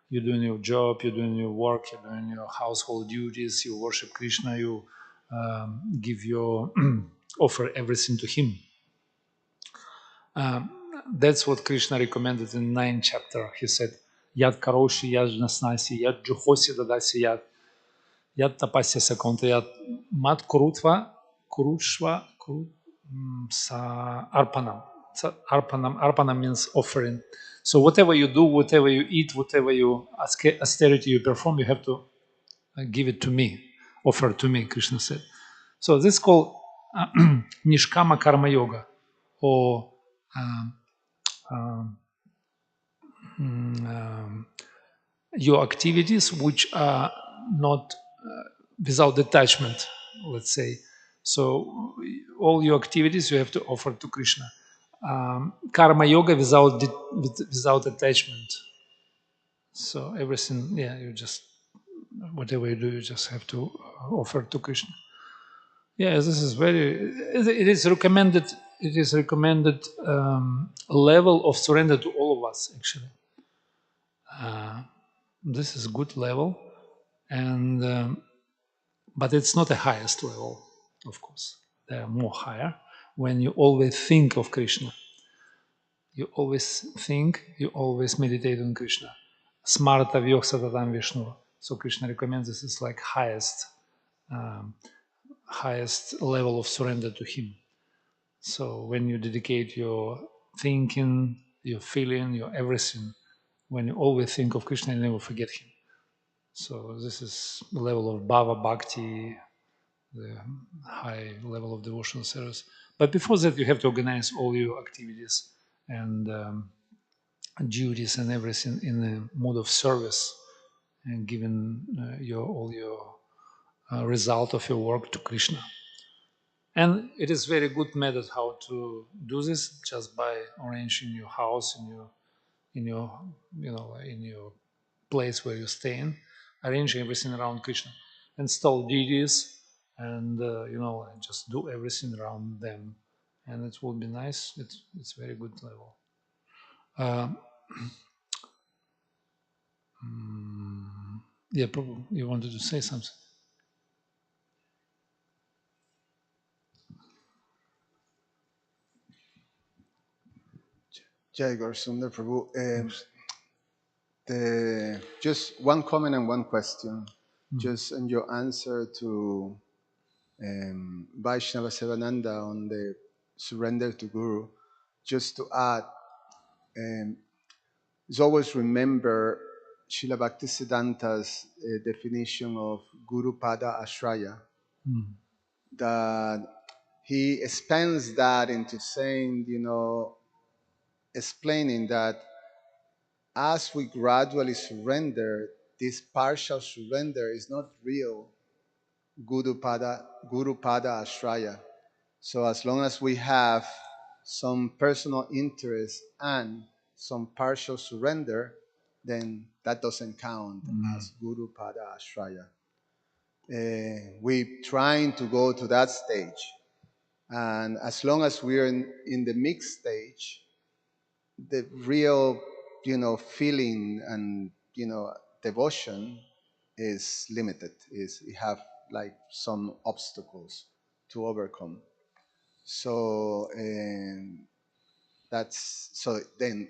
You're doing your job, you're doing your work, you're doing your household duties, you worship Krishna, you give your offer everything to him. That's what Krishna recommended in 9th chapter. He said, Yad karoshi, yad nasnasi, yad juhosi dadasi yad, yad tapasya sakonta, yad mat kurutva, kurushva, sa arpanam. Arpanam means offering. So whatever you do, whatever you eat, whatever you austerity you perform, you have to give it to me, offer to me, Krishna said. So this is called Nishkama Karma Yoga, or your activities which are not without attachment, let's say. So all your activities you have to offer to Krishna. Karma Yoga without attachment. So everything, yeah, you just, whatever you do, you just have to offer to Krishna. Yeah, this is it is recommended, level of surrender to all of us, actually. This is good level, and but it's not the highest level, of course. There are more higher. When you always think of Krishna, you always meditate on Krishna. Smarta Vyoksa Vishnu. So Krishna recommends this is like highest level of surrender to him. So when you dedicate your thinking, your feeling, your everything, when you always think of Krishna, you never forget him. So this is the level of bhava bhakti, the high level of devotional service. But before that, you have to organize all your activities and duties and everything in a mode of service and giving all your result of your work to Krishna. And it is very good method how to do this, just by arranging your house in your place where you're staying, arranging everything around Krishna, install deities, and just do everything around them, and it will be nice. It's very good level. Yeah, probably you wanted to say something. H.G.Gaurasundara Prabhu. Just one comment and one question. Just in your answer to Vaishnava Sevananda on the surrender to Guru, just to add, is always remember Srila Bhaktisiddhanta's definition of Guru Pada Ashraya, that he expands that into saying, explaining that as we gradually surrender, this partial surrender is not real Guru Pada Ashraya. So as long as we have some personal interest and some partial surrender, then that doesn't count as Guru Pada Ashraya. We're trying to go to that stage. And as long as we're in the mixed stage, the real, feeling and, devotion is limited. It have like some obstacles to overcome. So so then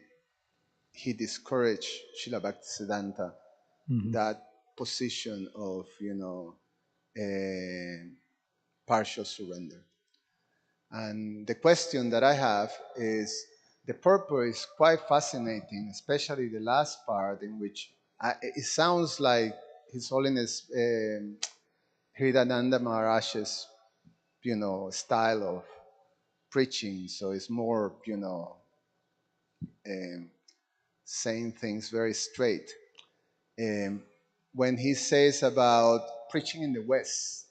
he discouraged Srila Bhaktisiddhanta that position of partial surrender. And the question that I have is, the purpose is quite fascinating, especially the last part in which it sounds like His Holiness Hridayananda Maharaj's style of preaching. So it's more um, saying things very straight. When he says about preaching in the West,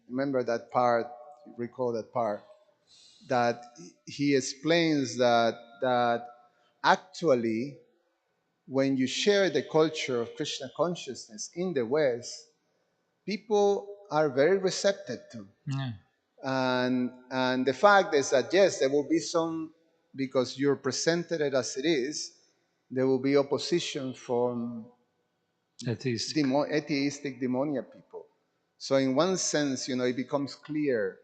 remember that part, recall that part, that he explains that actually when you share the culture of Krishna consciousness in the West, people are very receptive to. Yeah. And the fact is that yes, there will be some, because you're presented it as it is, there will be opposition from atheistic demoniac people. So in one sense, it becomes clear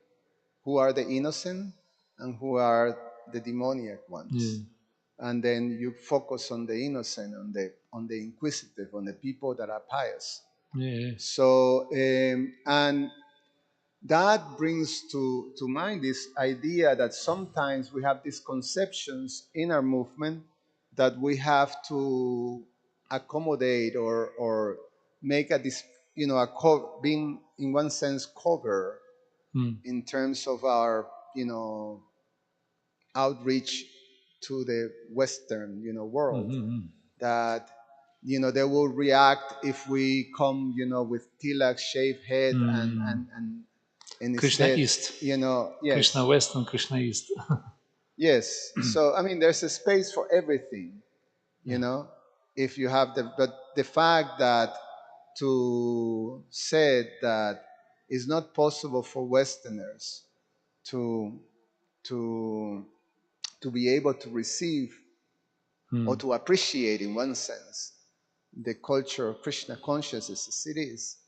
who are the innocent and who are the demoniac ones. Yeah. And then you focus on the innocent, on the inquisitive, on the people that are pious. Yeah. So and that brings to mind this idea that sometimes we have these conceptions in our movement that we have to accommodate or make being in one sense cover in terms of our outreach to the Western world, that they will react if we come with tilak, shaved head, and Krishna instead, East. yes. Krishna West and Krishna East. Yes. So I mean, there's a space for everything, if you have but the fact that to say that it's not possible for Westerners to to to be able to receive or to appreciate, in one sense, the culture of Krishna consciousness as it is,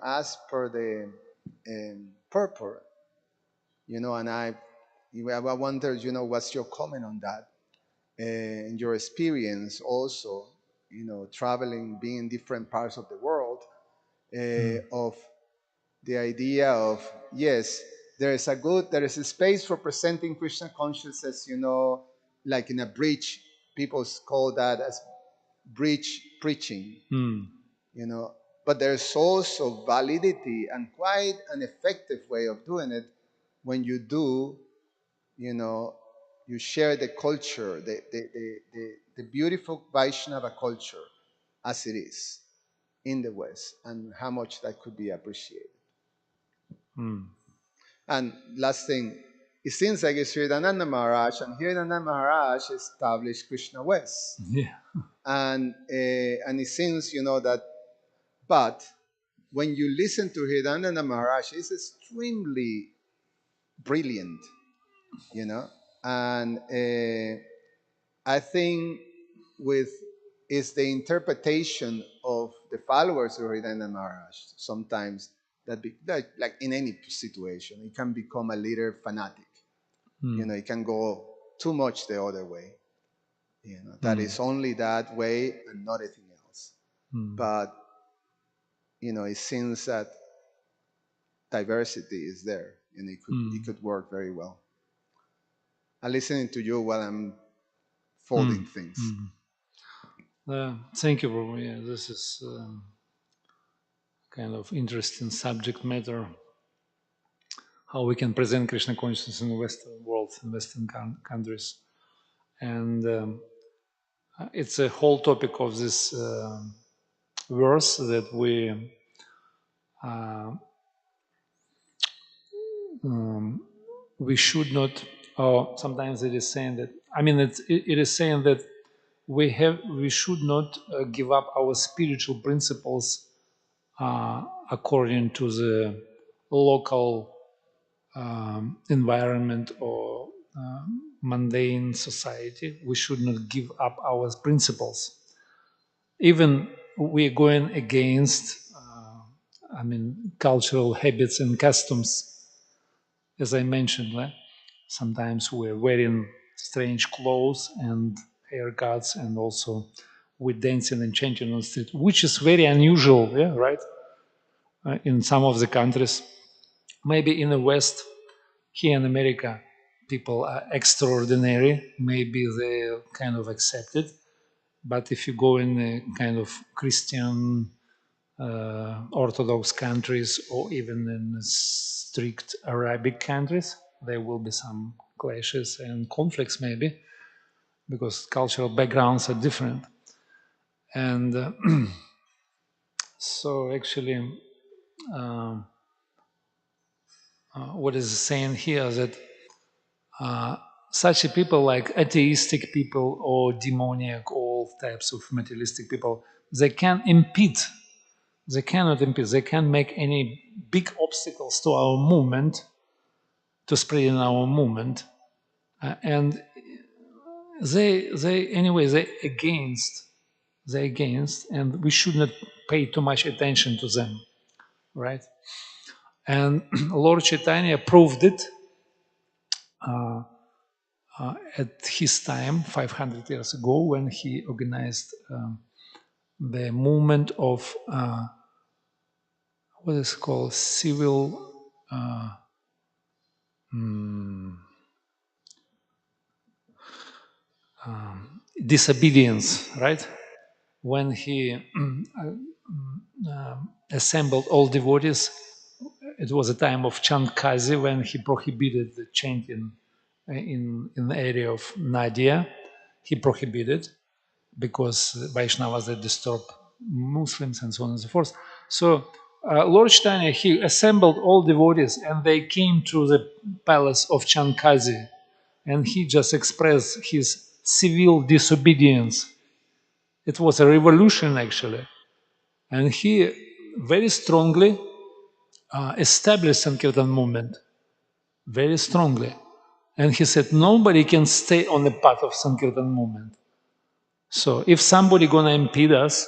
as per the purport, and I wonder, what's your comment on that, and your experience also, traveling, being in different parts of the world, of the idea of, yes, there is a space for presenting Krishna consciousness, like in a bridge. People call that as bridge preaching, but there's also validity and quite an effective way of doing it when you do, you share the culture, the beautiful Vaishnava culture as it is in the West, and how much that could be appreciated. And last thing, it seems like it's Hridayananda Maharaj, and Hridayananda Maharaj established Krishna West. Yeah. And it seems, that, but when you listen to Hridayananda Maharaj, it's extremely brilliant, and I think is the interpretation of the followers of Hridayananda Maharaj sometimes that like in any situation, it can become a little fanatic. It can go too much the other way. That is only that way and not anything else. But it seems that diversity is there, and it could work very well. I'm listening to you while I'm folding things. Thank you, Prabhu. Yeah, this is kind of interesting subject matter. How we can present Krishna consciousness in the Western world, in Western countries, and it's a whole topic of this verse that we should not. Or sometimes it is saying that. I mean, it is saying that we should not give up our spiritual principles according to the local environment or mundane society. We should not give up our principles. Even we're going against, cultural habits and customs. as I mentioned, sometimes we're wearing strange clothes and haircuts, and also we're dancing and chanting on the street, which is very unusual, yeah, right? In some of the countries, maybe in the West, here in America, people are extraordinary. Maybe they kind of accept it. But if you go in a kind of Christian Orthodox countries, or even in strict Arabic countries, there will be some clashes and conflicts, maybe, because cultural backgrounds are different. And so actually, um, what is saying here that such a people, like atheistic people or demoniac, all types of materialistic people, they can impede. They cannot impede. They can't make any big obstacles to our movement, to spreading our movement, and they're against, and we should not pay too much attention to them, right? And Lord Chaitanya proved it at his time, 500 years ago, when he organized the movement of what is called civil disobedience, right? When he assembled all devotees, it was a time of Chandkazi, when he prohibited the chanting in the area of Nadia. He prohibited, because Vaishnavas, they disturb Muslims and so on and so forth. So Lord Chaitanya, he assembled all devotees, and they came to the palace of Chandkazi, and he just expressed his civil disobedience. It was a revolution, actually. And he very strongly established Sankirtan movement, very strongly. And he said, nobody can stay on the path of Sankirtan movement. So if somebody gonna impede us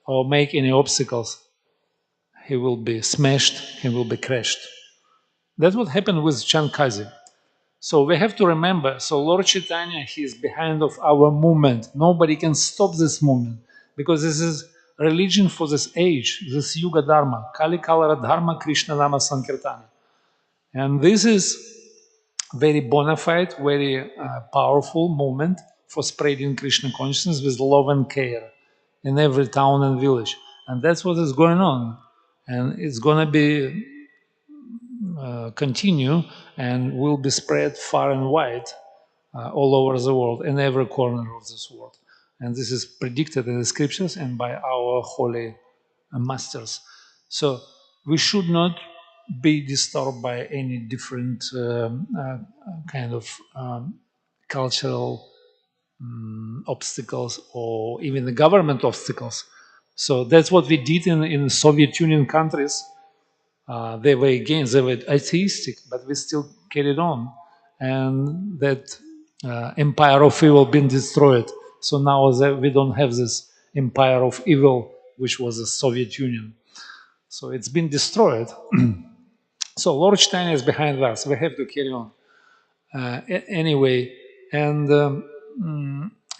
or make any obstacles, he will be smashed, he will be crushed. That's what happened with Chandkazi. So we have to remember, so Lord Chaitanya, he is behind of our movement. Nobody can stop this movement, because this is religion for this age, this Yuga Dharma, Kali Kalara Dharma, Krishna Nama Sankirtana. And this is very bona fide, very powerful movement for spreading Krishna consciousness with love and care in every town and village. And that's what is going on. And it's going to be continue, and will be spread far and wide all over the world, in every corner of this world. And this is predicted in the scriptures and by our holy masters. So we should not be disturbed by any different kind of cultural obstacles, or even the government obstacles. So that's what we did in Soviet Union countries. They were against, they were atheistic, but we still carried on. And that empire of evil been destroyed. So now we don't have this empire of evil, which was the Soviet Union. So it's been destroyed. So Lord Chaitanya is behind us. We have to carry on. Anyway, and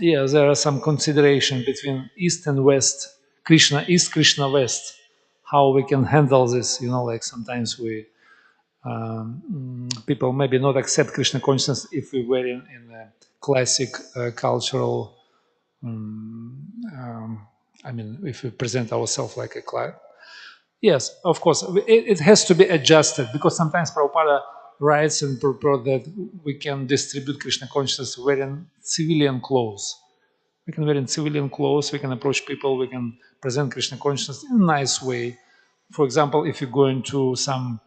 yeah, there are some consideration between East and West, Krishna East, Krishna West, how we can handle this. Like sometimes people maybe not accept Krishna consciousness if we were in a classic cultural, if we present ourselves like a class. Yes, of course, it has to be adjusted, because sometimes Prabhupada writes and purport that we can distribute Krishna consciousness wearing civilian clothes. We can wear in civilian clothes, we can approach people, we can present Krishna consciousness in a nice way. For example, if you go into some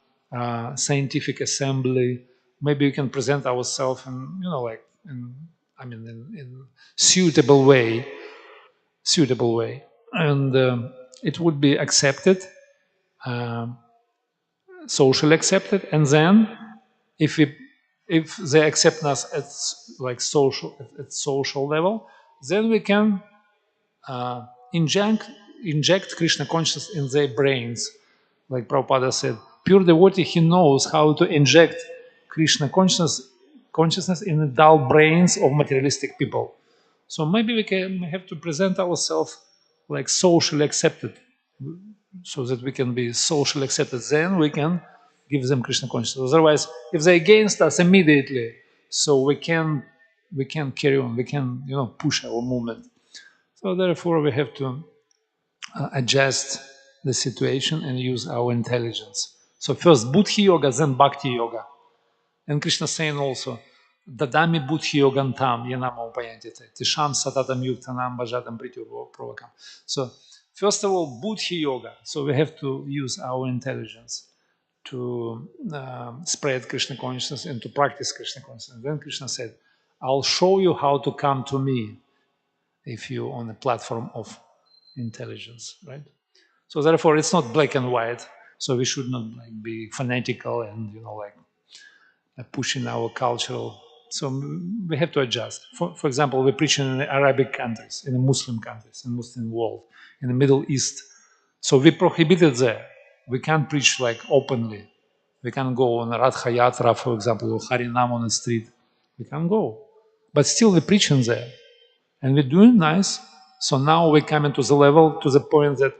scientific assembly, maybe we can present ourselves in, in suitable way, and it would be accepted, socially accepted, and then if they accept us at social level, then we can inject Krishna consciousness in their brains. Like Prabhupada said, pure devotee, he knows how to inject Krishna consciousness in the dull brains of materialistic people. So maybe we have to present ourselves like socially accepted, so that we can be socially accepted. Then we can give them Krishna consciousness. Otherwise, if they're against us immediately, so we can carry on. We can push our movement. So therefore, we have to adjust the situation and use our intelligence. So first Buddhi Yoga, then Bhakti Yoga. And Krishna saying also, Dadami Buddhi Yogantam, Yanamo Payantite, Tisham Satatam Yuktanam Bhajatam Prityu. So first of all, Buddhi Yoga. So we have to use our intelligence to spread Krishna consciousness and to practice Krishna consciousness. Then Krishna said, I'll show you how to come to me if you're on a platform of intelligence, right? So therefore, it's not black and white. So we should not be fanatical and pushing our cultural. So we have to adjust. For example, we're preaching in the Arabic countries, in the Muslim countries, in the Muslim world, in the Middle East. So we prohibited there. We can't preach openly. We can't go on a Radha Yatra, for example, or Harinam on the street. We can't go. But still we're preaching there. And we're doing nice. So now we're coming to the level, to the point that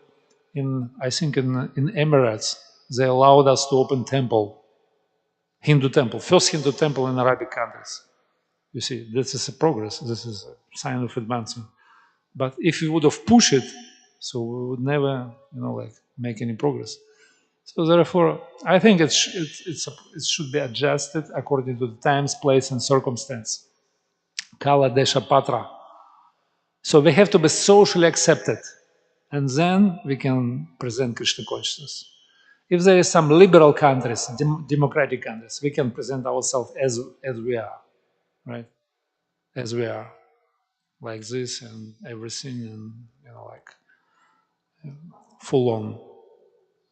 I think in Emirates, they allowed us to open temple, Hindu temple, first Hindu temple in Arabic countries. You see, this is a progress. This is a sign of advancement. But if we would have pushed it, so we would never, make any progress. So therefore, I think it should be adjusted according to the times, place, and circumstance. Kala Desha Patra. So we have to be socially accepted, and then we can present Krishna consciousness. If there is some liberal countries, democratic countries, we can present ourselves as we are, right? As we are, like this and everything, and full on.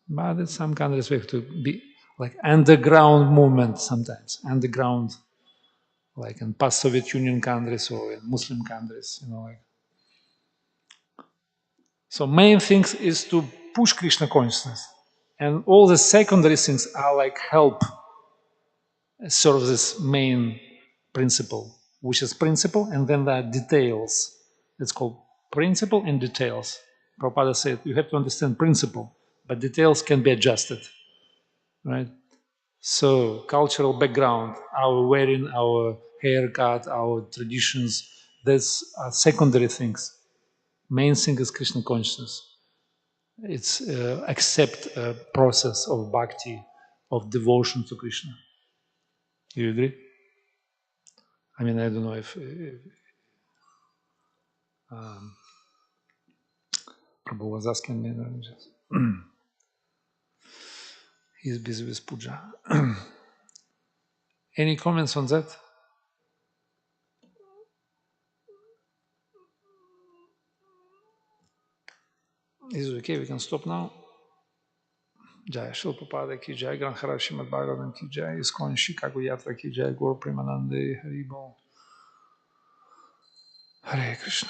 But in some countries we have to be like underground movement sometimes, underground, like in past Soviet Union countries or in Muslim countries, So main thing is to push Krishna consciousness, and all the secondary things are like help serve this main principle, which is principle, and then there are details. It's called principle and details. Prabhupada said you have to understand principle, but details can be adjusted, right? So cultural background, our wearing, our haircut, our traditions, that's secondary things. Main thing is Krishna consciousness. It's accept a process of bhakti, of devotion to Krishna. You agree? I mean, I don't know if Prabhu was asking me. He's busy with puja. Any comments on that? Is it okay? We can stop now. Jai Shri Prabhupada ki jai, Granthara Srimad Bhagavatam ki jai, ISKCON Chicago Yatra ki jai, Gaur Premanande Hari Bol. Hare Krishna.